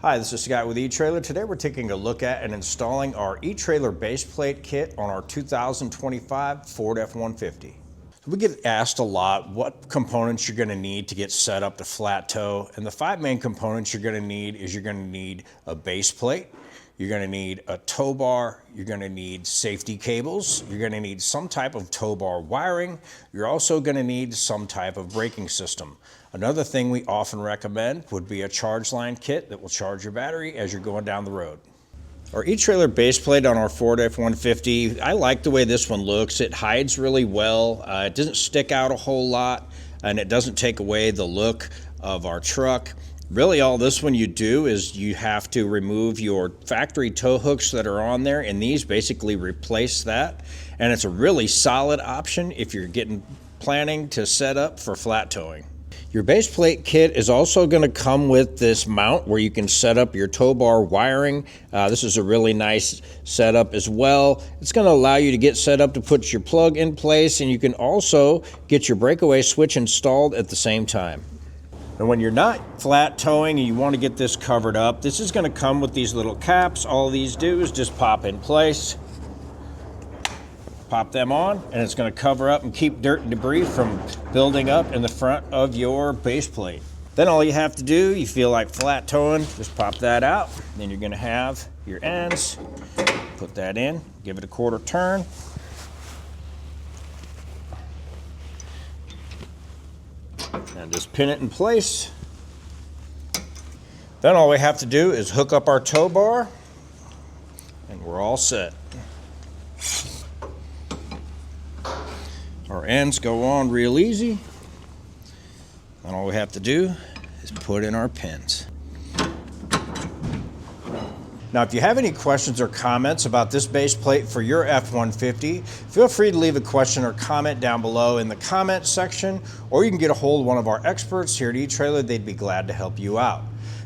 Hi, this is Scott with eTrailer. Today we're taking a look at and installing our eTrailer base plate kit on our 2025 Ford F-150. We get asked a lot what components you're going to need to get set up to flat tow, and the 5 main components you're going to need is you're going to need a base plate, you're going to need a tow bar, you're going to need safety cables, you're going to need some type of tow bar wiring, you're also going to need some type of braking system. Another thing we often recommend would be a charge line kit that will charge your battery as you're going down the road. Our eTrailer base plate on our Ford F-150, I like the way this one looks. It hides really well, it doesn't stick out a whole lot, and it doesn't take away the look of our truck. Really all this one you do is you have to remove your factory tow hooks that are on there, and these basically replace that. And it's a really solid option if you're planning to set up for flat towing. Your base plate kit is also going to come with this mount where you can set up your tow bar wiring. This is a really nice setup as well. It's going to allow you to get set up to put your plug in place, and you can also get your breakaway switch installed at the same time. And when you're not flat towing and you want to get this covered up, this is going to come with these little caps. All these do is just pop in place. Pop them on, and it's going to cover up and keep dirt and debris from building up in the front of your base plate. Then all you have to do, you feel like flat towing, just pop that out. Then you're going to have your ends. Put that in, give it a quarter turn. And just pin it in place. Then all we have to do is hook up our tow bar, and we're all set. Our ends go on real easy, and all we have to do is put in our pins. Now, if you have any questions or comments about this base plate for your F-150, feel free to leave a question or comment down below in the comment section, or you can get a hold of one of our experts here at eTrailer. They'd be glad to help you out.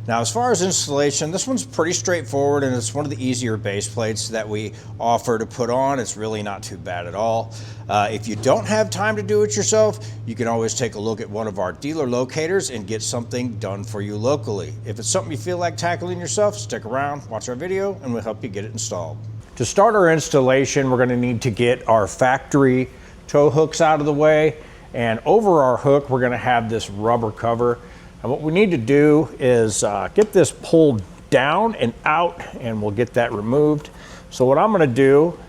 Now, as far as installation, this one's pretty straightforward, and it's one of the easier base plates that we offer to put on. It's really not too bad at all. If you don't have time to do it yourself, you can always take a look at one of our dealer locators and get something done for you locally. If it's something you feel like tackling yourself, stick around, watch our video, and we'll help you get it installed. To start our installation, we're going to need to get our factory tow hooks out of the way, and over our hook, we're going to have this rubber cover. And what we need to do is get this pulled down and out, and we'll get that removed. So what I'm going to do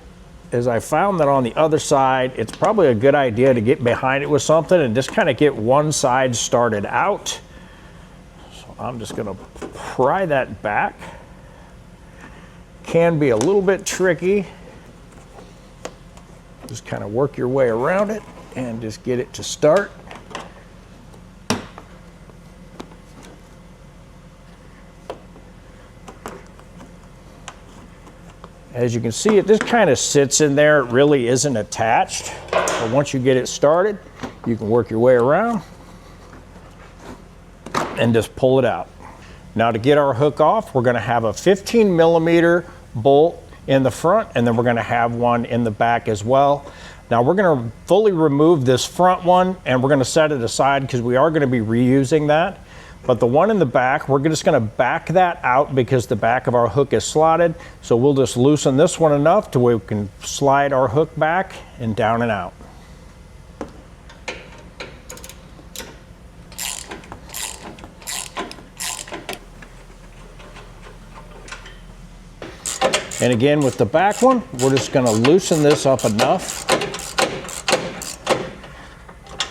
is I found that on the other side, it's probably a good idea to get behind it with something and just kind of get one side started out. So I'm just going to pry that back. Can be a little bit tricky. Just kind of work your way around it and just get it to start. As you can see, it just kind of sits in there. It really isn't attached. But once you get it started, you can work your way around and just pull it out. Now, to get our hook off, we're going to have a 15mm bolt in the front, and then we're going to have one in the back as well. Now, we're going to fully remove this front one, and we're going to set it aside because we are going to be reusing that. But the one in the back, we're just going to back that out because the back of our hook is slotted. So we'll just loosen this one enough to where we can slide our hook back and down and out. And again, with the back one, we're just going to loosen this up enough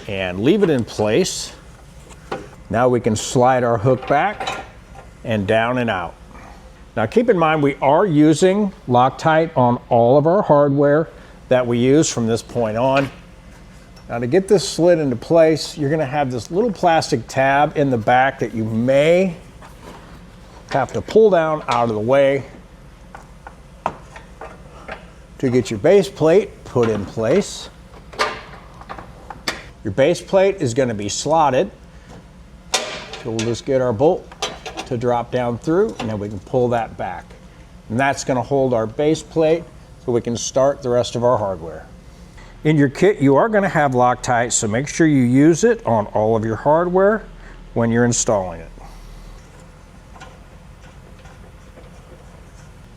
and leave it in place. Now we can slide our hook back and down and out. Now keep in mind, we are using Loctite on all of our hardware that we use from this point on. Now to get this slid into place, you're going to have this little plastic tab in the back that you may have to pull down out of the way to get your base plate put in place. Your base plate is going to be slotted. So we'll just get our bolt to drop down through, and then we can pull that back. And that's going to hold our base plate so we can start the rest of our hardware. In your kit, you are going to have Loctite, so make sure you use it on all of your hardware when you're installing it.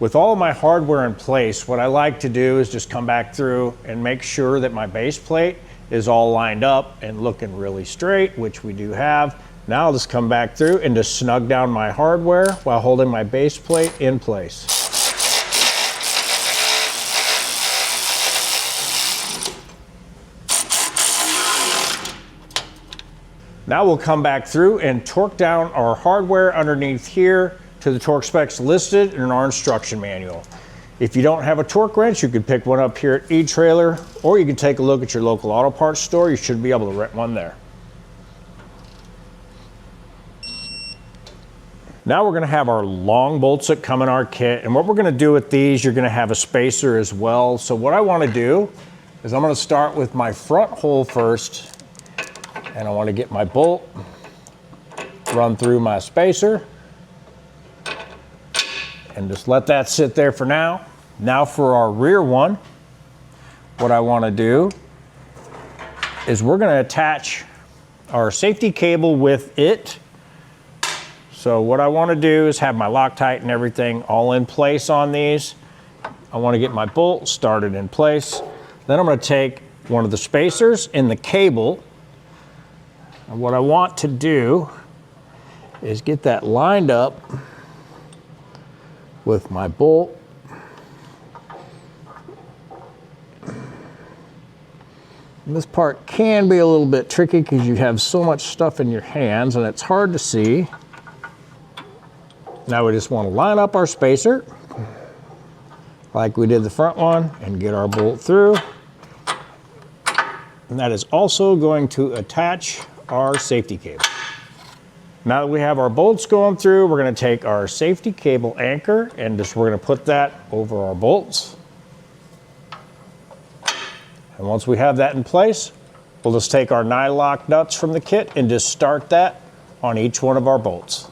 With all of my hardware in place, what I like to do is just come back through and make sure that my base plate is all lined up and looking really straight, which we do have. Now I'll just come back through and just snug down my hardware while holding my base plate in place. Now we'll come back through and torque down our hardware underneath here to the torque specs listed in our instruction manual. If you don't have a torque wrench, you can pick one up here at eTrailer, or you can take a look at your local auto parts store. You should be able to rent one there. Now we're going to have our long bolts that come in our kit, and what we're going to do with these, you're going to have a spacer as well. So what I want to do is I'm going to start with my front hole first, and I want to get my bolt, run through my spacer, and just let that sit there for now. Now for our rear one, what I want to do is we're going to attach our safety cable with it. So what I want to do is have my Loctite and everything all in place on these. I want to get my bolt started in place. Then I'm going to take one of the spacers in the cable. And what I want to do is get that lined up with my bolt. And this part can be a little bit tricky because you have so much stuff in your hands and it's hard to see. Now we just want to line up our spacer like we did the front one and get our bolt through. And that is also going to attach our safety cable. Now that we have our bolts going through, we're going to take our safety cable anchor and we're going to put that over our bolts. And once we have that in place, we'll just take our nylock nuts from the kit and just start that on each one of our bolts.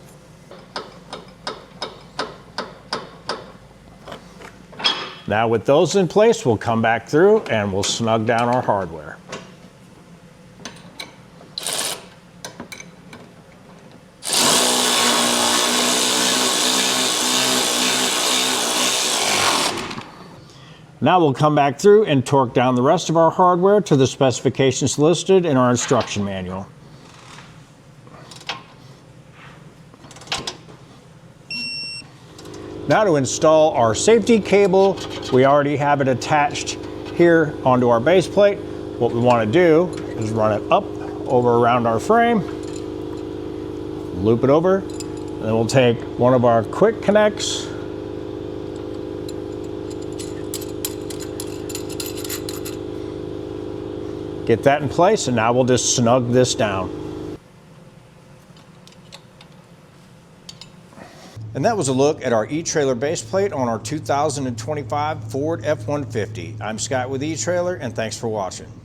Now with those in place, we'll come back through and we'll snug down our hardware. Now we'll come back through and torque down the rest of our hardware to the specifications listed in our instruction manual. Now to install our safety cable, we already have it attached here onto our base plate. What we want to do is run it up over around our frame, loop it over, and then we'll take one of our quick connects, get that in place, and now we'll just snug this down. And that was a look at our eTrailer base plate on our 2025 Ford F-150. I'm Scott with eTrailer, and thanks for watching.